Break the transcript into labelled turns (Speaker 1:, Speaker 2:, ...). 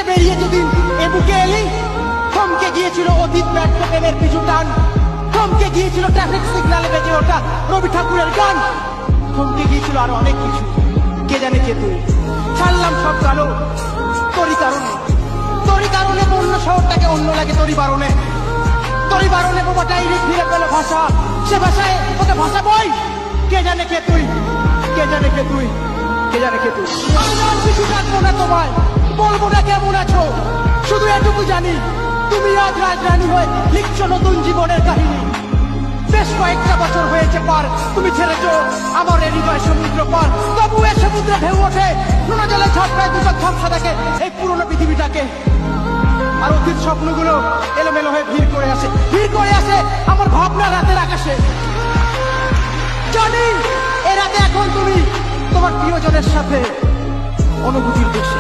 Speaker 1: পেরিয়ে যেদিন এ বুকে এলি, থমকে গিয়েছিল অতীত ব্যর্থ প্রেমের পিছু টান, থমকে গিয়েছিল ট্রাফিক সিগন্যালে বেজে ওঠা রবি ঠাকুরের গান, থমকে গিয়েছিল আরো অনেক কিছু। কে জানে কে তুই? ছাড়লাম সব কালো তোরই কারণে, তোরই কারণে অন্য শহরটাকে অন্য লাগে তোরই বারণে, তোরই বারণে বোমাটাই ফিরে পেল ভাষা, সে ভাষায় ওকে ভাষা বই। কে জানে কে তুই? কে জানে কে তুই? কে জানে কে তুই? আমি আর কিছু ডাকবো না তোমায়, বলবো না কেমন আছো, শুধু এটুকু জানি তুমি আজ রাজরানী হয়ে লিখছো নতুন জীবনের কাহিনী। বেশ কয়েকটা বছর হয়েছে পার, তুমি ছেড়েছো আমার এই হৃদয় সমুদ্র পার, তবু এ সমুদ্রে ঢেউ ওঠে, নোনা জলে ঝটকায় দুটো ঝাপসা দেখে এই পুরনো পৃথিবীটাকে। আর অতীত স্বপ্নগুলো এলোমেলো হয়ে ভিড় করে আসে আমার ভাবনা রাতের আকাশে। জানি এ রাতে এখন তুমি তোমার প্রিয়জনের সাথে অনুভূতির দেশে।